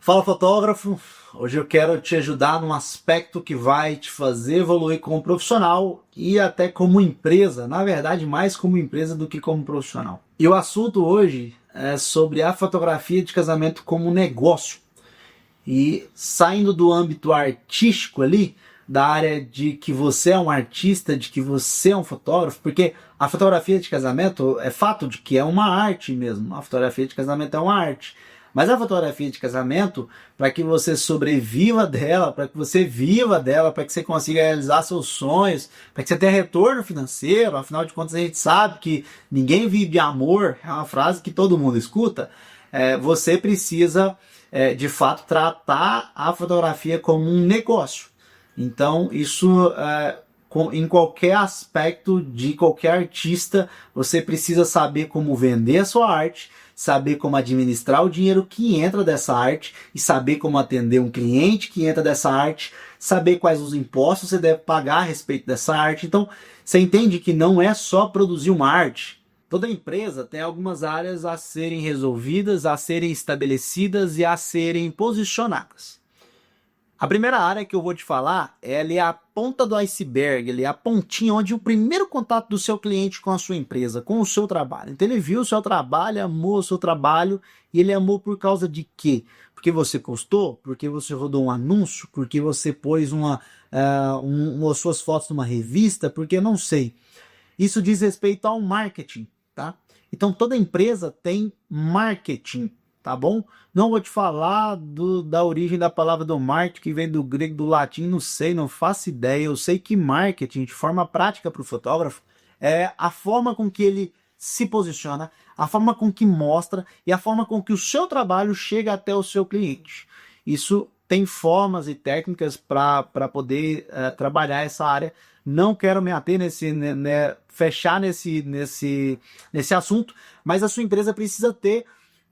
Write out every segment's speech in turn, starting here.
Fala, fotógrafo! Hoje eu quero te ajudar num aspecto que vai te fazer evoluir como profissional e até como empresa, na verdade mais como empresa do que como profissional. E o assunto hoje é sobre a fotografia de casamento como negócio. E saindo do âmbito artístico ali, da área de que você é um artista, de que você é um fotógrafo, porque a fotografia de casamento é fato de que é uma arte mesmo. A fotografia de casamento é uma arte. Mas a fotografia de casamento, para que você sobreviva dela, para que você viva dela, para que você consiga realizar seus sonhos, para que você tenha retorno financeiro, afinal de contas a gente sabe que ninguém vive de amor, é uma frase que todo mundo escuta, você precisa de fato tratar a fotografia como um negócio. Então isso em qualquer aspecto de qualquer artista, você precisa saber como vender a sua arte, saber como administrar o dinheiro que entra dessa arte e saber como atender um cliente que entra dessa arte, saber quais os impostos você deve pagar a respeito dessa arte. Então, você entende que não é só produzir uma arte. Toda empresa tem algumas áreas a serem resolvidas, a serem estabelecidas e a serem posicionadas. A primeira área que eu vou te falar, ela é a ponta do iceberg, ela é a pontinha onde o primeiro contato do seu cliente com a sua empresa, com o seu trabalho. Então ele viu o seu trabalho, amou o seu trabalho, e ele amou por causa de quê? Porque você postou? Porque você rodou um anúncio? Porque você pôs suas fotos numa revista? Porque eu não sei. Isso diz respeito ao marketing, tá? Então toda empresa tem marketing. Tá bom? Não vou te falar da origem da palavra do marketing, que vem do grego, do latim, não sei, não faço ideia. Eu sei que marketing, de forma prática para o fotógrafo, é a forma com que ele se posiciona, a forma com que mostra e a forma com que o seu trabalho chega até o seu cliente. Isso tem formas e técnicas para poder trabalhar essa área. Não quero me ater fechar nesse assunto, mas a sua empresa precisa ter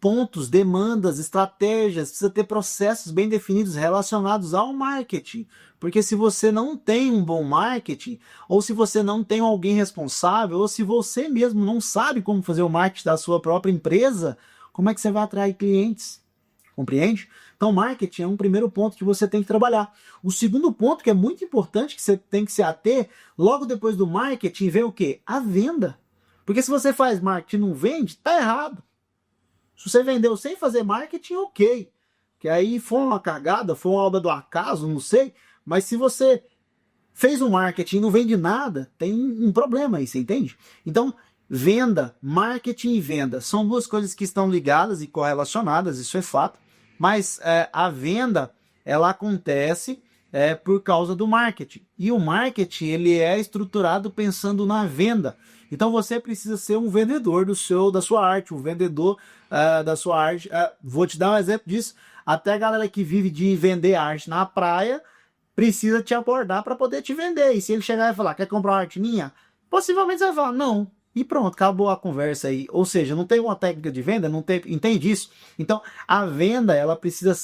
pontos, demandas, estratégias, precisa ter processos bem definidos relacionados ao marketing. Porque se você não tem um bom marketing, ou se você não tem alguém responsável, ou se você mesmo não sabe como fazer o marketing da sua própria empresa, como é que você vai atrair clientes? Compreende? Então, marketing é um primeiro ponto que você tem que trabalhar. O segundo ponto, que é muito importante, que você tem que se ater, logo depois do marketing, vem o quê? A venda. Porque se você faz marketing e não vende, tá errado. Se você vendeu sem fazer marketing, ok. Que aí foi uma cagada, foi uma obra do acaso, não sei. Mas se você fez um marketing e não vende nada, tem um problema aí, você entende? Então, venda, marketing e venda são duas coisas que estão ligadas e correlacionadas, isso é fato. Mas a venda, ela acontece por causa do marketing. E o marketing, ele é estruturado pensando na venda. Então você precisa ser um vendedor da sua arte, um vendedor da sua arte. Vou te dar um exemplo disso. Até a galera que vive de vender arte na praia precisa te abordar para poder te vender. E se ele chegar e falar, quer comprar uma arte minha? Possivelmente você vai falar, não. E pronto, acabou a conversa aí. Ou seja, não tem uma técnica de venda, não tem, entende isso? Então, a venda, ela precisa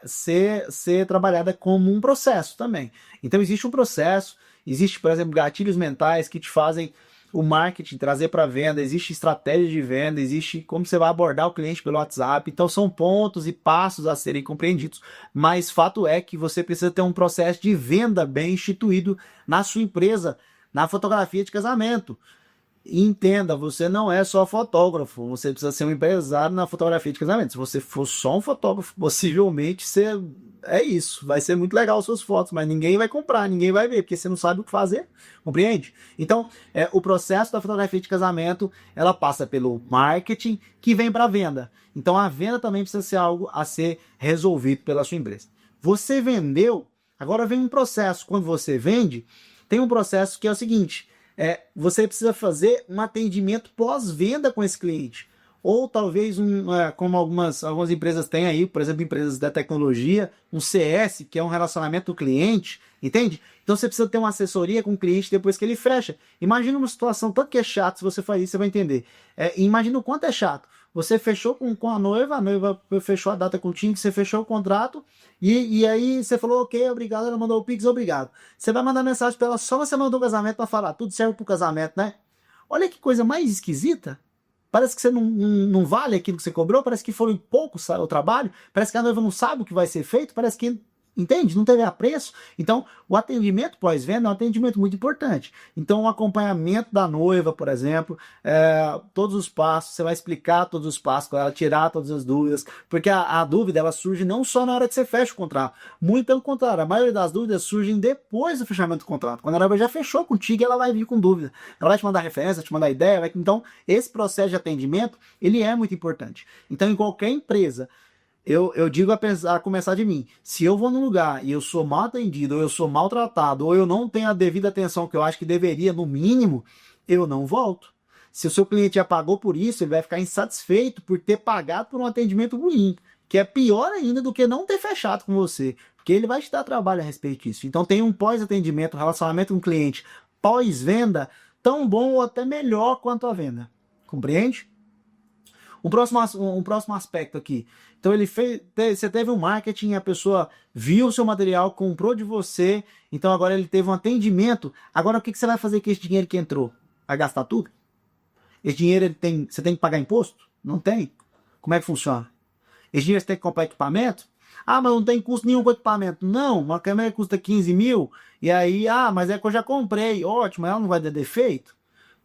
ser trabalhada como um processo também. Então, existe um processo, existe, por exemplo, gatilhos mentais que te fazem o marketing trazer para venda, existe estratégia de venda, existe como você vai abordar o cliente pelo WhatsApp. Então, são pontos e passos a serem compreendidos. Mas fato é que você precisa ter um processo de venda bem instituído na sua empresa, na fotografia de casamento. Entenda, você não é só fotógrafo, você precisa ser um empresário na fotografia de casamento. Se você for só um fotógrafo, possivelmente é isso, vai ser muito legal as suas fotos, mas ninguém vai comprar, ninguém vai ver, porque você não sabe o que fazer, compreende? Então, o processo da fotografia de casamento, ela passa pelo marketing que vem para a venda. Então, a venda também precisa ser algo a ser resolvido pela sua empresa. Você vendeu, agora vem um processo. Quando você vende, tem um processo que é o seguinte: você precisa fazer um atendimento pós-venda com esse cliente. Ou talvez, como algumas empresas têm aí, por exemplo, empresas da tecnologia, um CS, que é um relacionamento do cliente, entende? Então você precisa ter uma assessoria com o cliente depois que ele fecha. Imagina uma situação tanto que é chato, se você faz isso, você vai entender. Imagina o quanto é chato. Você fechou com a noiva fechou a data contigo, você fechou o contrato, e aí você falou, ok, obrigado, ela mandou o Pix, obrigado. Você vai mandar mensagem para ela só na semana do casamento para falar, tudo serve pro casamento, né? Olha que coisa mais esquisita. Parece que você não vale aquilo que você cobrou, parece que foi pouco o trabalho, parece que a noiva não sabe o que vai ser feito, parece que, entende? Não teve apreço. Então, o atendimento pós-venda é um atendimento muito importante. Então, o acompanhamento da noiva, por exemplo, todos os passos, você vai explicar todos os passos para ela, tirar todas as dúvidas, porque a dúvida ela surge não só na hora que você fecha o contrato, muito pelo contrário, a maioria das dúvidas surgem depois do fechamento do contrato. Quando a noiva já fechou contigo, ela vai vir com dúvida. Ela vai te mandar referência, te mandar ideia. Então, esse processo de atendimento, ele é muito importante. Então, em qualquer empresa, eu digo a começar de mim, se eu vou num lugar e eu sou mal atendido, ou eu sou maltratado, ou eu não tenho a devida atenção que eu acho que deveria, no mínimo, eu não volto. Se o seu cliente já pagou por isso, ele vai ficar insatisfeito por ter pagado por um atendimento ruim, que é pior ainda do que não ter fechado com você, porque ele vai te dar trabalho a respeito disso. Então tem um pós-atendimento, um relacionamento com o cliente pós-venda, tão bom ou até melhor quanto a venda. Compreende? Um próximo aspecto aqui. Então você teve um marketing, a pessoa viu o seu material, comprou de você, então agora ele teve um atendimento. Agora o que você vai fazer com esse dinheiro que entrou? Vai gastar tudo? Esse dinheiro você tem que pagar imposto? Não tem. Como é que funciona? Esse dinheiro você tem que comprar equipamento? Ah, mas não tem custo nenhum com equipamento. Não, uma câmera custa 15 mil, e aí, mas é que eu já comprei. Ótimo, ela não vai dar defeito?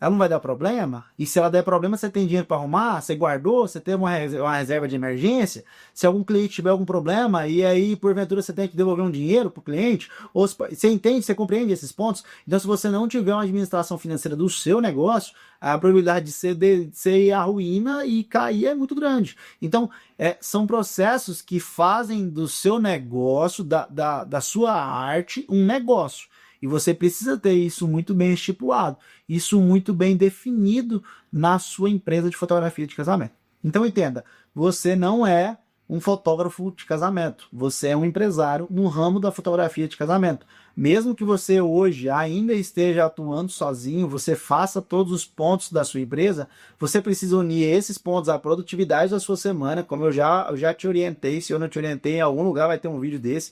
Ela não vai dar problema? E se ela der problema, você tem dinheiro para arrumar? Você guardou? Você teve uma reserva de emergência? Se algum cliente tiver algum problema e aí, porventura, você tem que devolver um dinheiro para o cliente? Ou você entende, você compreende esses pontos? Então, se você não tiver uma administração financeira do seu negócio, a probabilidade de ser a ruína e cair é muito grande. Então, são processos que fazem do seu negócio, da sua arte, um negócio. E você precisa ter isso muito bem estipulado, isso muito bem definido na sua empresa de fotografia de casamento. Então entenda, você não é um fotógrafo de casamento, você é um empresário no ramo da fotografia de casamento. Mesmo que você hoje ainda esteja atuando sozinho, você faça todos os pontos da sua empresa, você precisa unir esses pontos à produtividade da sua semana, como eu já te orientei. Se eu não te orientei, em algum lugar vai ter um vídeo desse.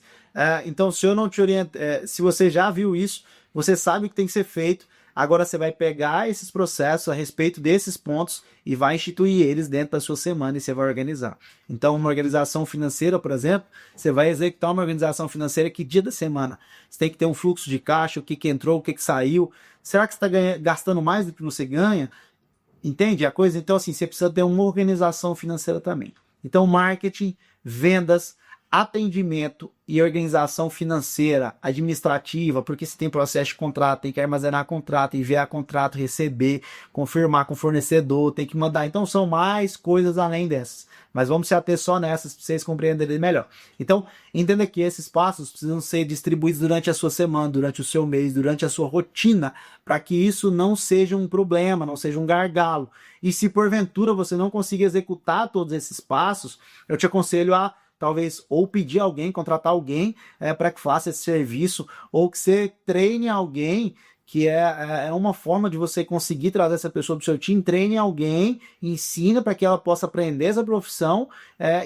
Então, se eu não te orientei, se você já viu isso, você sabe o que tem que ser feito. Agora você vai pegar esses processos a respeito desses pontos e vai instituir eles dentro da sua semana e você vai organizar. Então, uma organização financeira, por exemplo, você vai executar uma organização financeira que dia da semana? Você tem que ter um fluxo de caixa, o que entrou, o que saiu. Será que você está gastando mais do que você ganha? Entende a coisa? Então, assim, você precisa ter uma organização financeira também. Então, marketing, vendas, atendimento e organização financeira, administrativa, porque se tem processo de contrato, tem que armazenar contrato, enviar contrato, receber, confirmar com o fornecedor, tem que mandar. Então são mais coisas além dessas. Mas vamos se ater só nessas para vocês compreenderem melhor. Então, entenda que esses passos precisam ser distribuídos durante a sua semana, durante o seu mês, durante a sua rotina, para que isso não seja um problema, não seja um gargalo. E se porventura você não conseguir executar todos esses passos, eu te aconselho a talvez ou pedir alguém, contratar alguém para que faça esse serviço, ou que você treine alguém, que é uma forma de você conseguir trazer essa pessoa para o seu time. Treine alguém, ensina para que ela possa aprender essa profissão,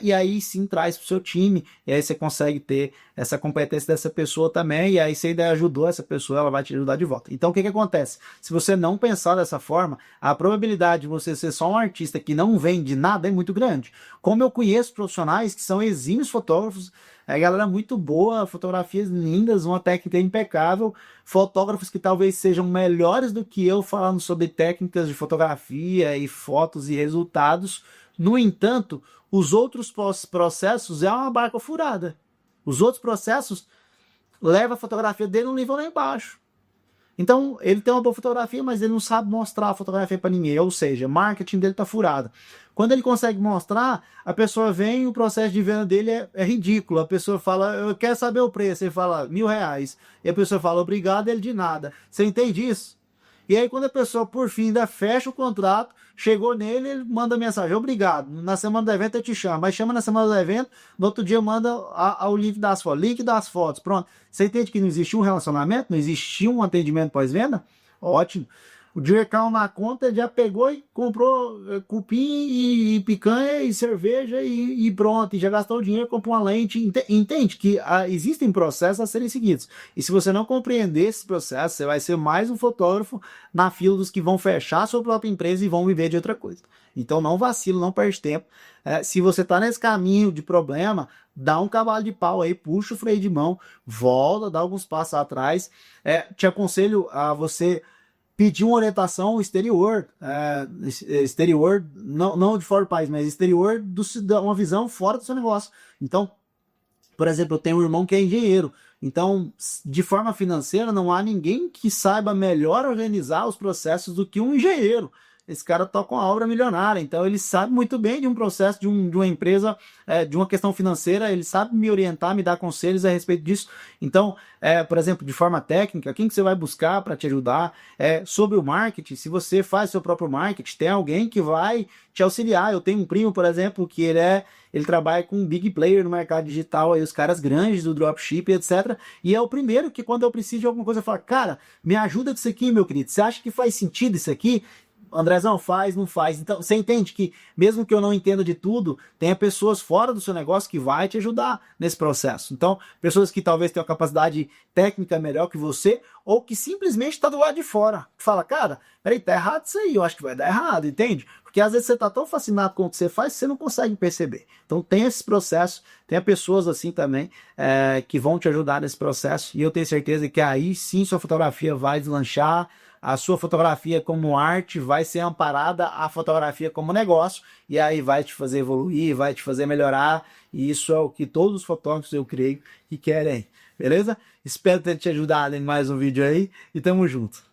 e aí sim traz para o seu time, e aí você consegue ter essa competência dessa pessoa também, e aí você ainda ajudou essa pessoa, ela vai te ajudar de volta. Então o que acontece? Se você não pensar dessa forma, a probabilidade de você ser só um artista que não vende nada é muito grande. Como eu conheço profissionais que são exímios fotógrafos, galera muito boa, fotografias lindas, uma técnica impecável, fotógrafos que talvez sejam melhores do que eu falando sobre técnicas de fotografia e fotos e resultados. No entanto, os outros processos é uma barca furada. Os outros processos levam a fotografia dele num nível lá embaixo. Então, ele tem uma boa fotografia, mas ele não sabe mostrar a fotografia para ninguém. Ou seja, o marketing dele está furado. Quando ele consegue mostrar, a pessoa vem e o processo de venda dele é ridículo. A pessoa fala, eu quero saber o preço. Ele fala, R$1.000. E a pessoa fala, obrigado, ele de nada. Você entende isso? E aí, quando a pessoa, por fim, ainda fecha o contrato, chegou nele, ele manda mensagem, obrigado, na semana do evento eu te chamo, mas chama na semana do evento, no outro dia manda o link das fotos, pronto. Você entende que não existiu um relacionamento, não existiu um atendimento pós-venda? Ótimo. o dinheiro caiu na conta, já pegou e comprou cupim e picanha e cerveja e pronto, e já gastou o dinheiro, comprou uma lente. Entende que existem processos a serem seguidos. E se você não compreender esses processos, você vai ser mais um fotógrafo na fila dos que vão fechar a sua própria empresa e vão viver de outra coisa. Então não vacila, não perde tempo. Se você está nesse caminho de problema, dá um cavalo de pau aí, puxa o freio de mão, volta, dá alguns passos atrás. Te aconselho a você pedir uma orientação exterior, exterior, não de fora do país, mas exterior, uma visão fora do seu negócio. Então, por exemplo, eu tenho um irmão que é engenheiro. Então, de forma financeira, não há ninguém que saiba melhor organizar os processos do que um engenheiro. Esse cara toca uma obra milionária, então ele sabe muito bem de um processo, de uma empresa, de uma questão financeira, ele sabe me orientar, me dar conselhos a respeito disso. Então, por exemplo, de forma técnica, quem que você vai buscar para te ajudar? Sobre o marketing, se você faz seu próprio marketing, tem alguém que vai te auxiliar. Eu tenho um primo, por exemplo, que ele trabalha com um big player no mercado digital, aí os caras grandes do dropship, etc. E é o primeiro que quando eu preciso de alguma coisa, eu falo, cara, me ajuda disso aqui, meu querido. Você acha que faz sentido isso aqui? Andrezão, faz, não faz. Então, você entende que, mesmo que eu não entenda de tudo, tenha pessoas fora do seu negócio que vai te ajudar nesse processo. Então, pessoas que talvez tenham capacidade técnica melhor que você, ou que simplesmente está do lado de fora. Que fala, cara, peraí, tá errado isso aí, eu acho que vai dar errado, entende? Porque às vezes você tá tão fascinado com o que você faz, que você não consegue perceber. Então, tem esse processo, tenha pessoas assim também, que vão te ajudar nesse processo, e eu tenho certeza que aí sim sua fotografia vai deslanchar, a sua fotografia como arte vai ser amparada à fotografia como negócio, e aí vai te fazer evoluir, vai te fazer melhorar, e isso é o que todos os fotógrafos, eu creio, que querem, beleza? Espero ter te ajudado em mais um vídeo aí, e tamo junto.